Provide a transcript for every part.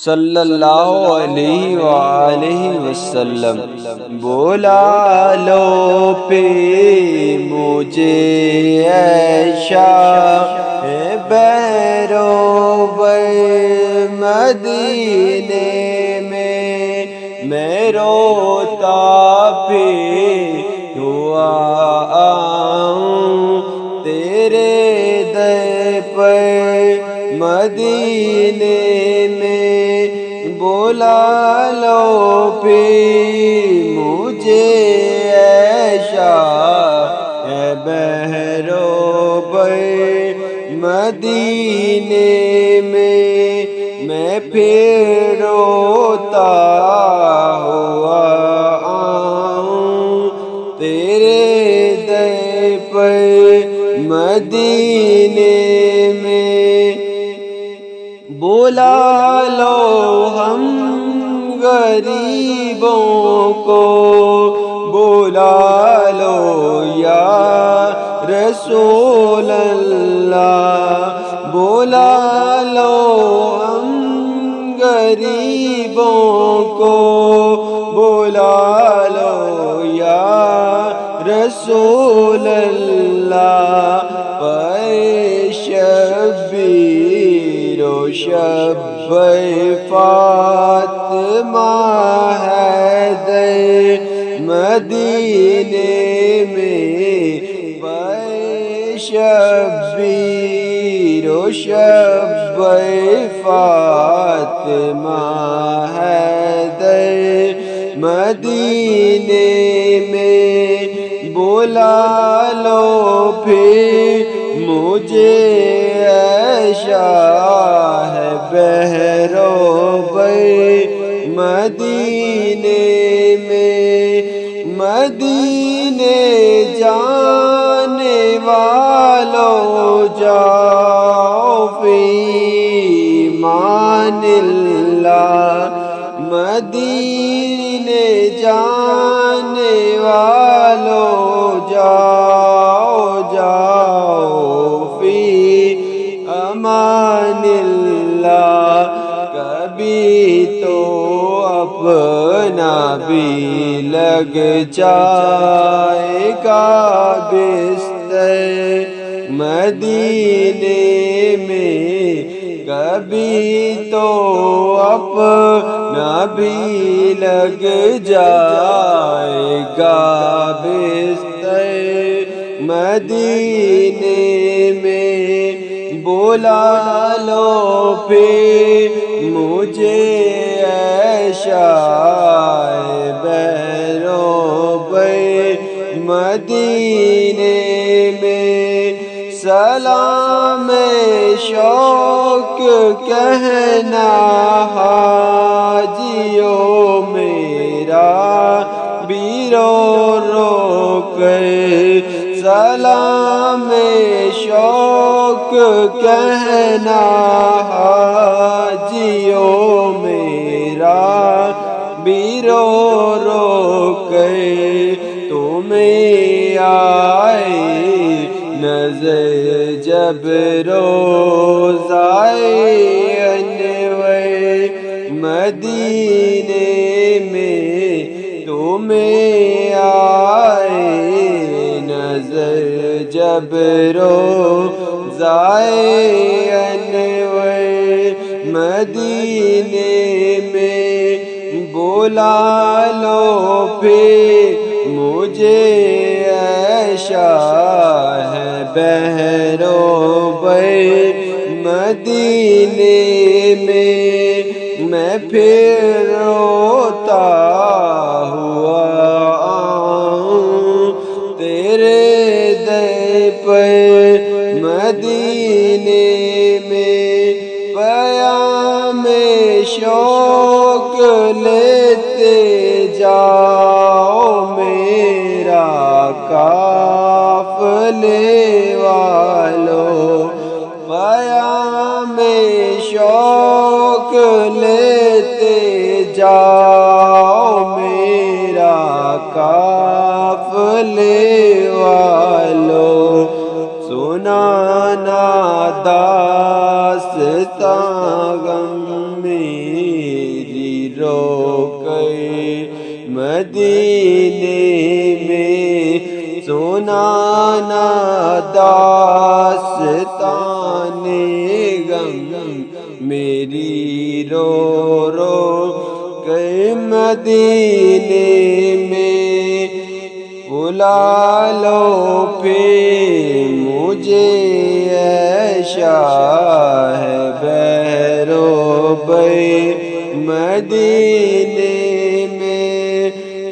صلی اللہ علیہ وآلہ وسلم۔ بلا لو پہ مجھے اے شاہ بیرو بر مدینے میں روتا پہ ہوا آؤں تیرے در پر مدینے میں۔ بلا لو پہ مجھے اے شاہ بہرو بر مدینے میں پھر روتا ہوا آؤں تیرے در پر مدینے میں۔ بلا لو ہم غریبوں کو، بلا لو یا رسول اللہ، بلا لو ہم غریبوں کو، بلا لو یا رسول اللہ۔ پر شبیر و شب فاطمہ حیدر مدینے میں، پر شبیر و شب فاطمہ حیدر مدینے میں۔ بلا لو پھر مجھے اے شاہ بہرو بر مدینے میں۔ مدینے جانے والو جاؤ فی امان اللہ، مدینے جانے والو جاؤ جاؤ فی امان اللہ۔ کبھی تو اپنا بھی لگ جائے گا بستر مدینے میں، کبھی تو اپنا بھی لگ جائے گا بستر مدینے میں۔ بلا لو پھر مجھے اے شاہ بیرو بر مدینے میں۔ سلام شوق کہنا حاجیوں میرا بھی رو رو کر، سلام شوق کہنا حاجیوں میرا بھی رو رو کر۔ تمہیں آئے نظر جب روضۂ انور مدینے میں، تمہیں آئے نظر جب روضۂ انور مدینے میں۔ بلا لو پھر مجھے اے شاہ بہرو بر مدینے میں پھر روتا ہوا آؤں تیرے در پر مدینے میں۔ پیام شوق لیتے جاؤ میرا قافلے والو، پیام شوق لیتے جاؤ میرا قافلے والو۔ سنانا داستان غم میں روکے مدینے میں سنانا داستان غم میری رو رو کے مدینے میں بلا لو پہ مجھے اے شاہ بہرو بے مدینے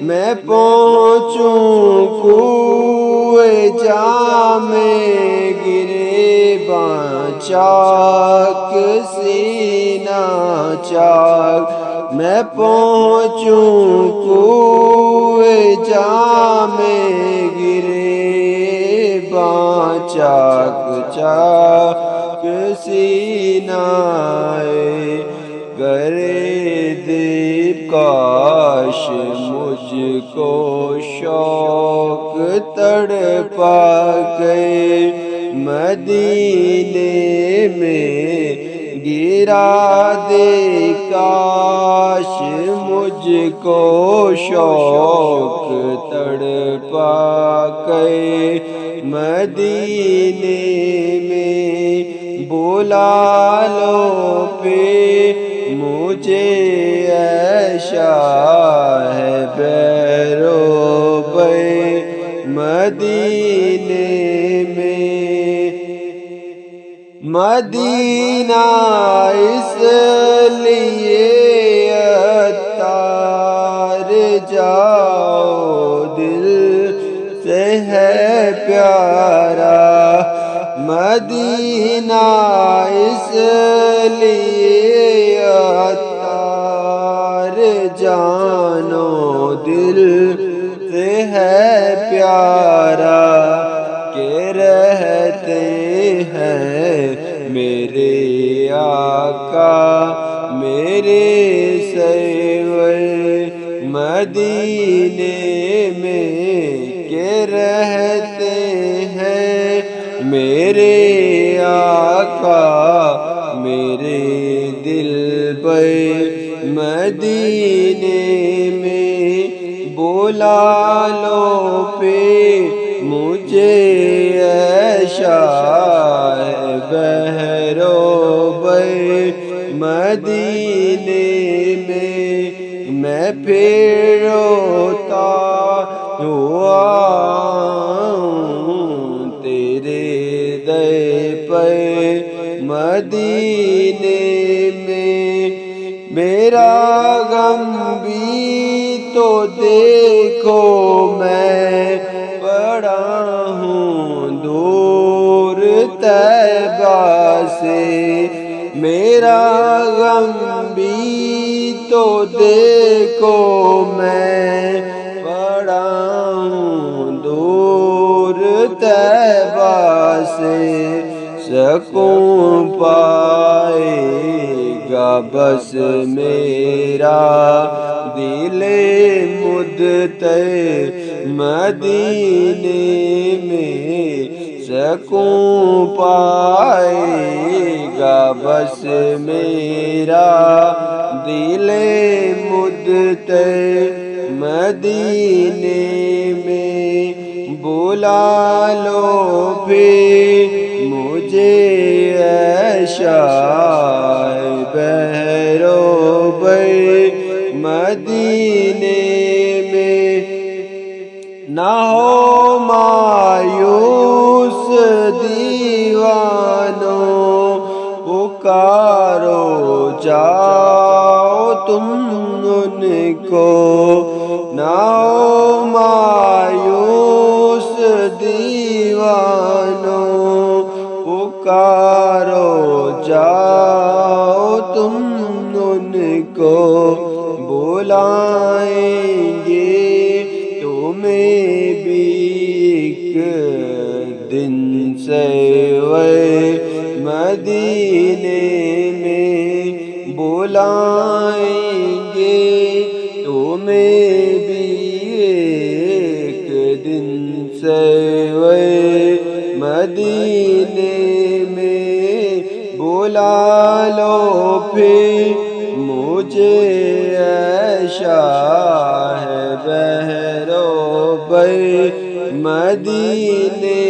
میں پہنچوں کوئے جام گریباں چاک سینہ چاک میں پہنچوں کوئے جام گریباں چاک چاک سینہ کرے دیب کاش مجھ کو شوق تڑپا کے مدینے میں گرا دے کاش مجھ کو شوق تڑپا کے مدینے میں بلا لو پہ مجھے اے شاہ بہرو بے مدینے میں مدینہ اس لیے عطار جاؤ دل سے ہے پیارا مدینہ اس لیے عطار جانو دل سے ہے پیارا کہ رہتے ہیں میرے آقا میرے سرور مدینے میں کہ رہتے ہیں میرے آقا میرے دل پر مدینے میں بلا لو پہ مجھے اے شاہ بہرو بے مدینے میں پھر روتا ہوا تیرے در پر مدینے میں میرا غم بھی تو دیکھو میں پڑا ہوں دور طیبہ سے میرا غم بھی تو دیکھو میں پڑا ہوں دور طیبہ سے سکون پائے گا بس میرا دل مدتر مدینے میں سکون پائے گا بس میرا دل مدتر مدینے میں بلا لو پھر مجھے اے شاہ بہرو بے مدینے میں نہ ہو مایوس دیوانوں پکارو جاؤ تم ان کو نہ ہو مایوس دیوانوں پکارو جاؤ تم ان کو بلائیں گے تمہیں بھی ایک دن سرور مدینے میں بلائیں گے تمہیں بھی ایک دن سرور مدینے میں بلا لو پھر مجھے مدینے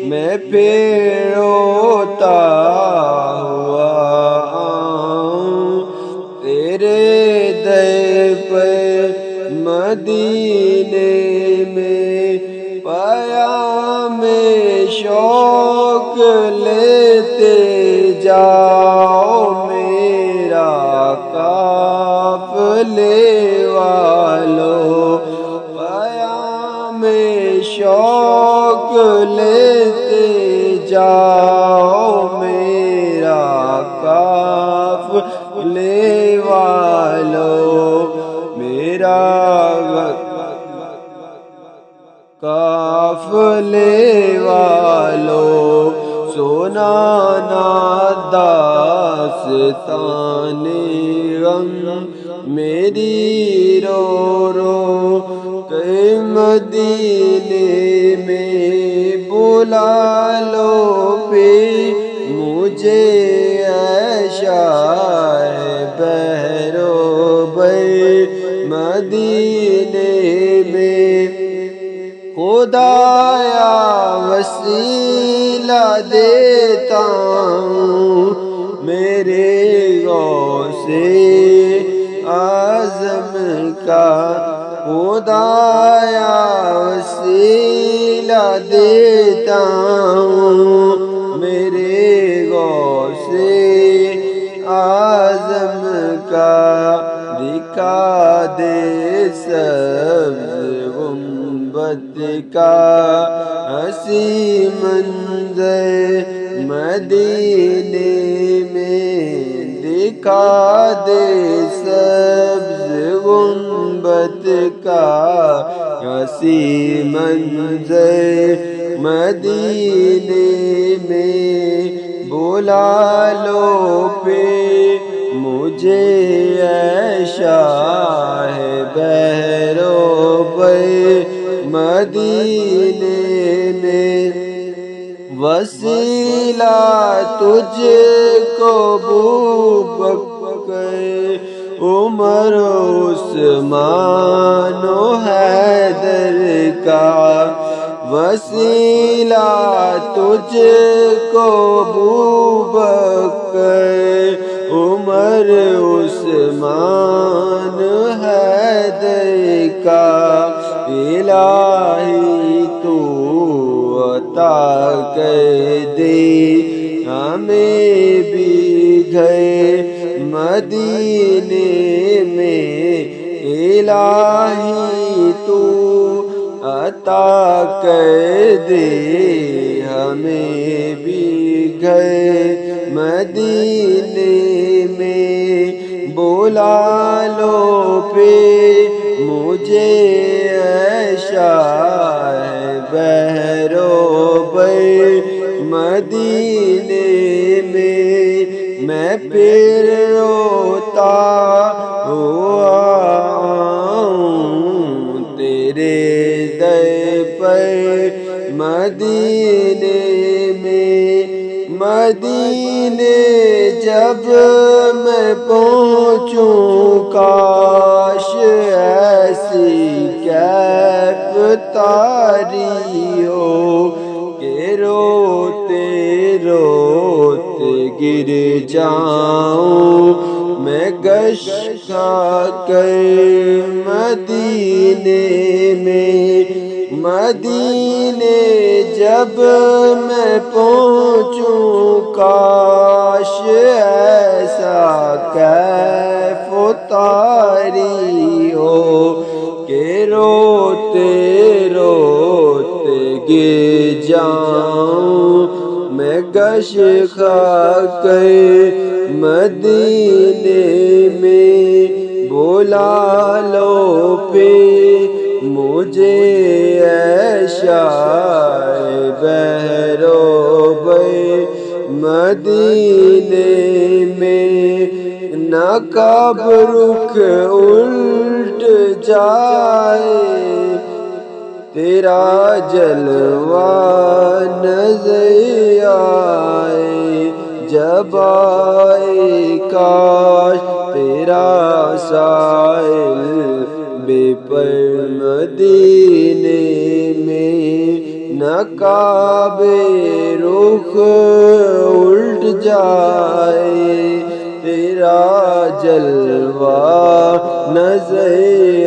میں پھر روتا ہوا آؤں تیرے در پر مدینے میں پیام شوق لیتے جاؤ میرا قافلے والو پیام شوق لیتے جاؤ میرا قافلے والو میرا قافلے والو سنانا داستان غم میری رو رو کہ مدینے میں بلا لو پھر مجھے عیشا ہے بہرو بر مدینے میں خدایا وسیلہ دیتا ہوں میرے غوث اعظم کا خدایا وسیلہ دیتا ہوں میرے غوث اعظم کا دکھا دے سبز گنبد کا حسین منظر مدینے میں دکھا دے سبز گنبد کا حسین منظر مدینے میں بلا لو پھر مجھے عیشا ہے بہرو بر مدینے میں وسیلہ تجھ کو ابوبکر عمر عثمان و حیدر کا وسیلہ تجھ کو ابوبکر عمر عثمان حیدر کا الہی تو عطا کر دے ہمیں بھی گھر مدینے میں الہی تو عطا کر دے ہمیں بھی گھر مدینے میں بلا لو پھر مجھے عیشا ہے بہرو بر مدینے میں پھر روتا ہوا آؤں تیرے در پر مدینے میں مدینے جب میں پہنچوں کاش ایسی کیف تاری ہو کہ روتے روتے گر جاؤں میں گش کھا کر مدینے میں مدینے جب میں پہنچوں کاش ایسا کیف تاری ہو کہ روتے روتے گر جاؤں میں گش کھا کر مدینے میں بلا لو پھر مجھے عیشا بہرو بر مدینے میں نہ کب رخ الٹ جائے تیرا جلوہ نظر آئے جب آئے کاش تیرا سائل بے پر مدینے نہ کعبے رخ الٹ جائے، تیرا جلوہ نظر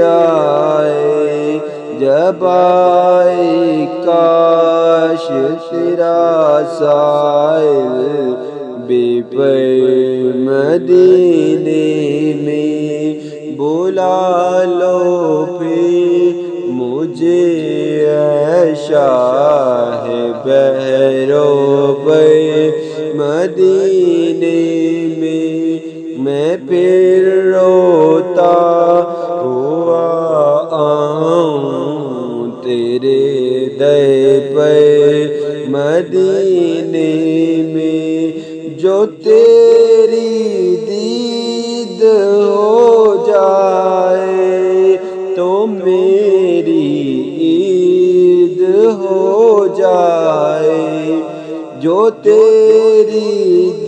آئے، جب آئے کاش تیرا سائل بے پر مدینے میں، بلا لو پھر مجھے اے شاہ بحرو بر مدینے میں، میں پھر روتا ہوا آؤں تیرے در پر مدینے میں، جو تیری دید ہو جائے تو میری عید ہو جائے، جو تیری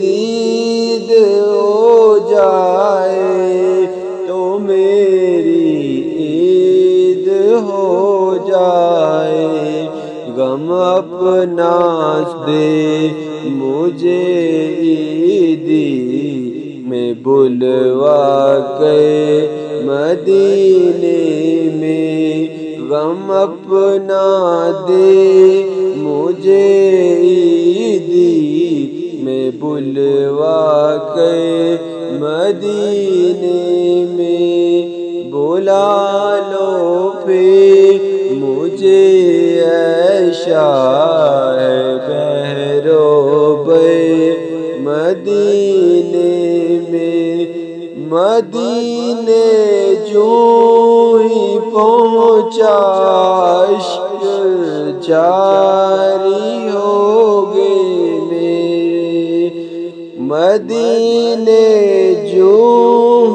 دید ہو جائے تو میری عید ہو جائے، غم اپنا دے مجھے عیدی میں بلوا کے مدینے میں، غم اپنا دے مجھے عیدی میں بلوا کے مدینے میں، بلا لو پھر مجھے اے شاہ بحرو بر مدینے میں، مدینے جو ہی پہنچا عشق جاری ہو گئے میرے، مدینے جو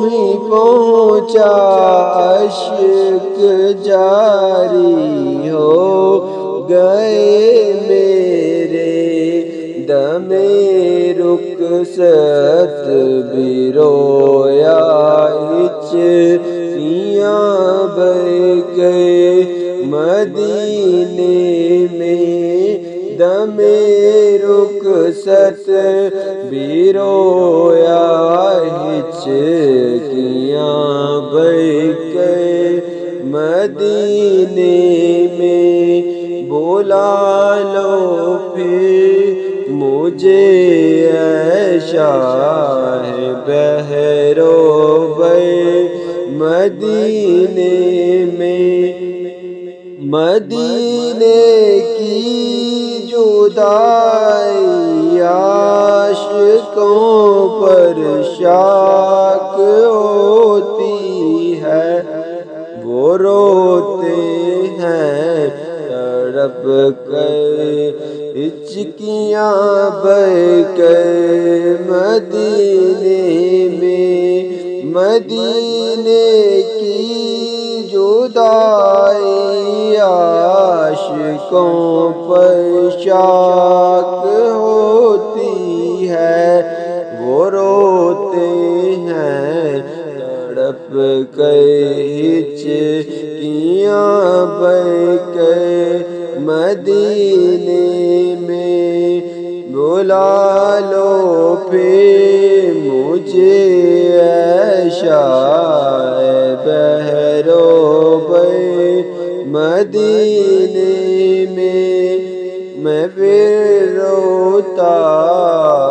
ہی پہنچا عشق جاری ہو گئے میرے، دم رخصت بھی رویا ہچکیاں بہ گئے مدینے میں، دم رخصت بھی رویا ہچکیاں بہ گئے مدینے میں، بلا لو پھر مجھے اے شاہ بحرو بر مدینے میں، مدینے کی جدائی عاشقوں پر شاق ہوتی ہے، وہ روتے ہیں تڑپ کر ہچکیاں بہ کر مدینے میں، مدینے کی جدائی عاشقوں پر شاق ہوتی ہے، وہ روتے ہیں تڑپ کر ہچکیاں بہ کر مدینے میں، بلا لو پھر مجھے اے شاہ بحرو بر مدینے میں، میں پھر روتا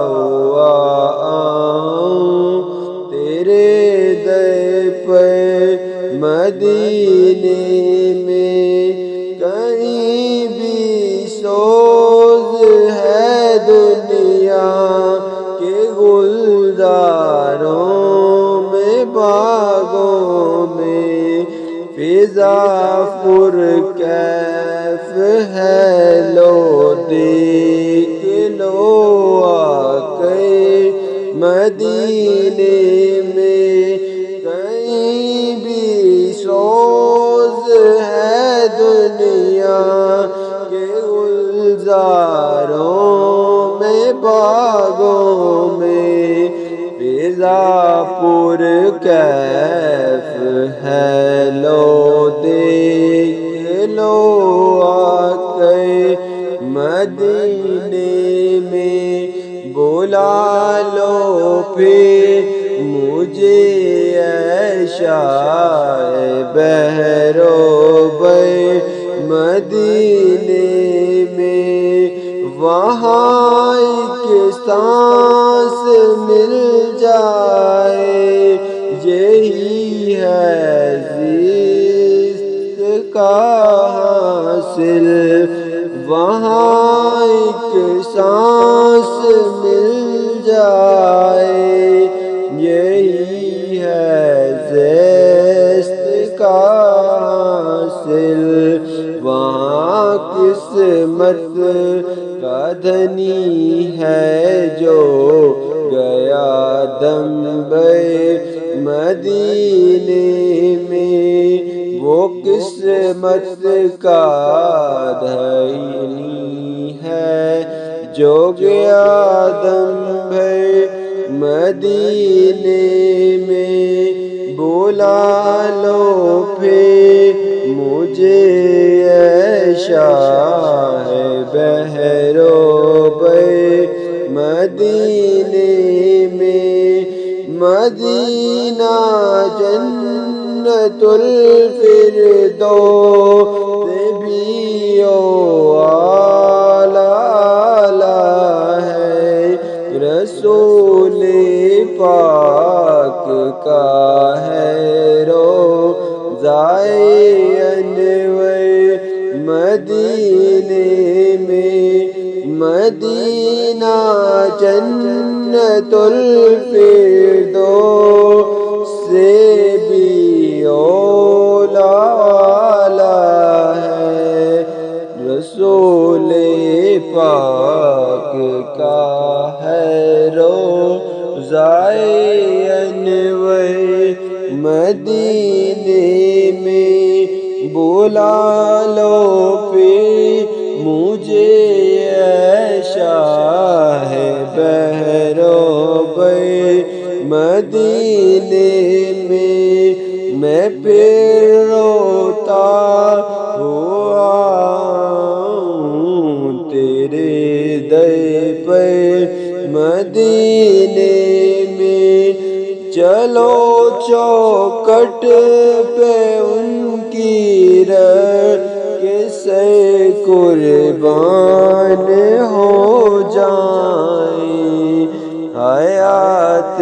ہوا آؤں تیرے در پر مدینے میں، کہیں بھی سوز ہے دنیا کے گلزاروں میں، باغوں میں فضا پر کیف ہے، لو دیکھ لو آ کے مدینے میں، کہیں بھی سوز ہے دنیا کے گلزاروں میں، باغوں میں فضا پر کیف ہے، لو دیکھ لو آ کے مدینے میں بلا لو پھر مجھے اے شاہ بحر و بر مدینے میں، وہاں ایک سانس مل جائے یہی ہے زیست کا حاصل، وہاں ایک سانس مل جائے یہی ہے زیست کا حاصل، وہاں قسمت کا دھنی ہے جو گیا دم بر مدینے میں، وہ قسمت کا دھنی ہے جو گیا دم بر مدینے میں، بلا لو پھر مجھے اے شاہ بحر و بر مدینے میں، مدینہ جنت الفردوس بھی اعلیٰ ہے، رسول پاک کا ہے روضہ انور مدینے میں، مدینہ جنت الفردوس سے بھی اعلیٰ ہے، رسول پاک کا ہے روضہ انور مدینے میں، بلا لو پھر مجھے اے شاہ بحر و بر مدینے میں پھر روتا ہوا تیرے در پر مدینے میں، چلو چوکٹ پہ ان کی رکھ سے قربان ہو جائیں، حیات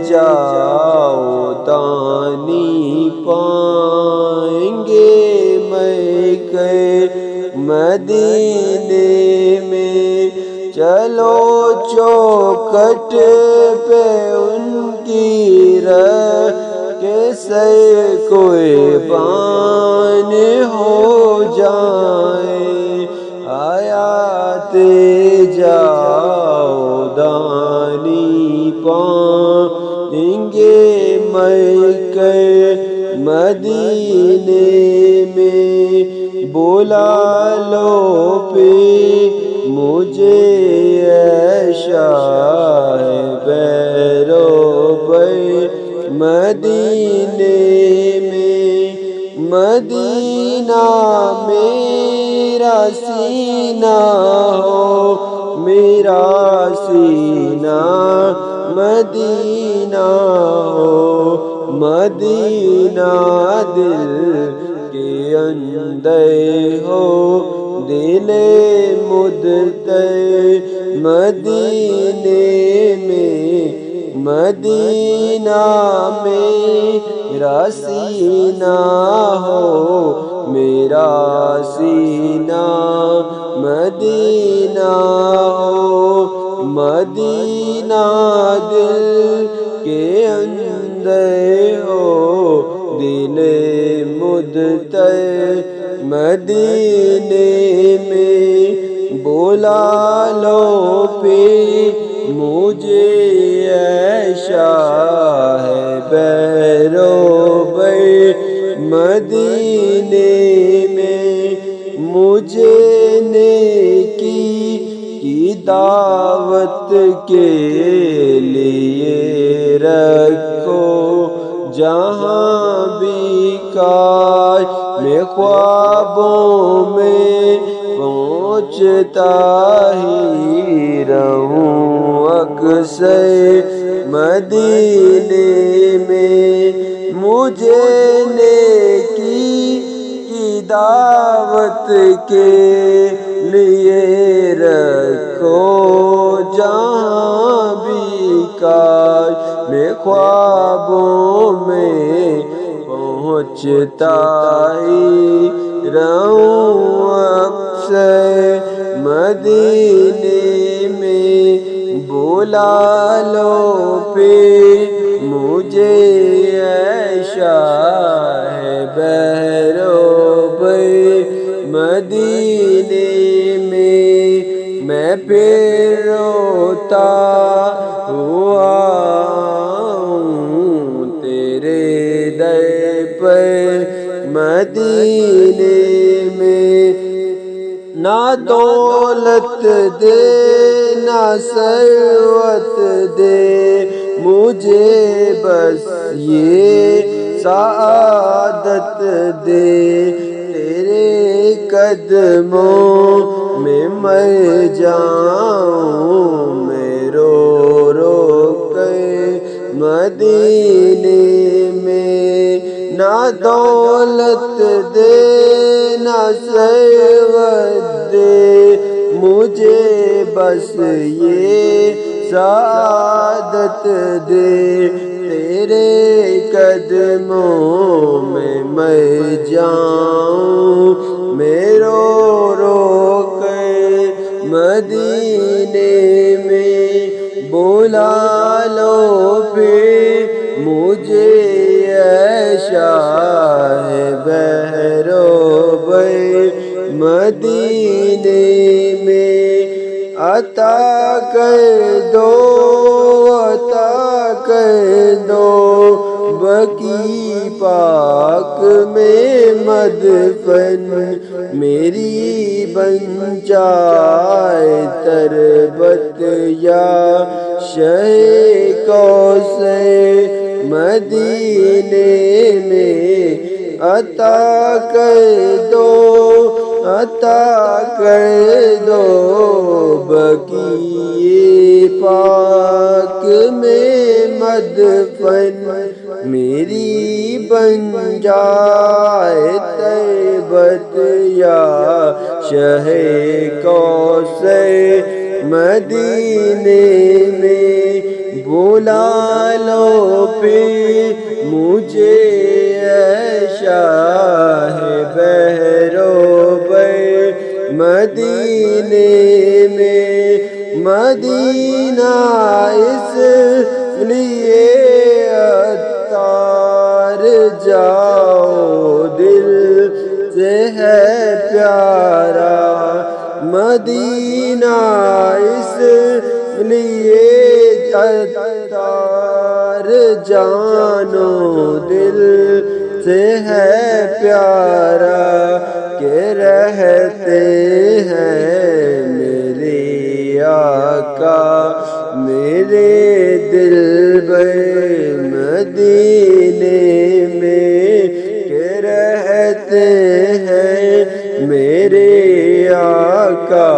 جاؤ دانی پائیں گے میں کے مدینے میں، چلو چوکٹ پہ ان کی رکھ سے قربان ہو جائیں، حیات جاؤ دانی پائیں گے میں کے مدینے میں، بلا لو پھر مجھے اے شاہ بحر و بر مدینے میں، مدینہ میرا سینہ ہو، میرا سینہ مدینہ ہو، مدینہ دل کے اندر ہو، دل مدتر مدینے میں، مدینہ میرا سینہ ہو، میرا سینہ مدینہ ہو، مدینہ دل کے اندر ہو، دل مدتر مدینے میں، بلا لو پھر مجھے اے شاہ بحر و بر مدینے میں، مجھے نیکی کی دعوت کے لیے رکھو، جہاں بھی کاش میں خوابوں میں سوچتا ہی رہوں اکثر مدینے میں، مجھے نیکی کی دعوت کے لیے رکھو جہاں بھی، کاش میں خوابوں میں پہنچتا ہی رہوں اکثر مدینے میں، بلا لو پھر مجھے عیشا ہے بہروبر مدینے میں، میں پھر روتا ہوا ہوں تیرے در پر مدینے میں، نہ دولت دے نہ ثروت دے مجھے، بس یہ سعادت دے، تیرے قدموں میں مر جاؤں میں رو رو کر مدینے میں، نہ دولت دے نہ ثروت دے مجھے، بس یہ سعادت دے، تیرے قدموں میں مر جاؤں میں رو رو کر مدینے میں، بلا لو پھر مجھے عیشا ہے بہروبر مدینے میں، عطا کر دو عطا کر دو بقیع پاک میں مدفن، میری بن جائے تربت یا شہ کوثر مدینے میں، عطا کر دو عطا کر دو بقیع پاک میں مدفن، میری بن جائے تربت یا شہ کوثر مدینے میں، بلا لو پھر مجھے عیشا ہے بہروبر مدینے میں، مدینہ اس لیے عطار جاؤ دل سے ہے پیارا، مدینہ اس لیے عطار جانو دل سے ہے پیارا، کہ رہتے ہیں میرے آقا میرے دلبر مدینے میں، کہ رہتے ہیں میرے آقا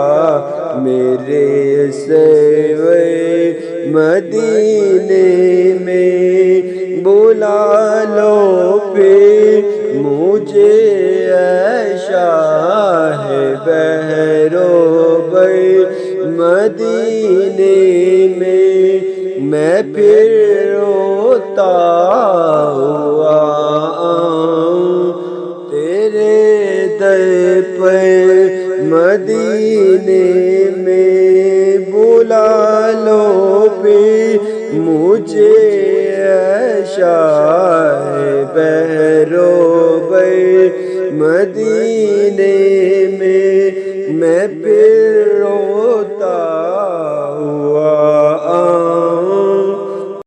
میرے سرور مدینے میں، بلا لو پھر مجھے عیشا ہے بہروبر مدینے میں، میں پھر روتا ہوا تیرے در پر مدینے میں، بلا لو پھر مجھے عیشا ہے بہروبر مدینے میں، میں پھر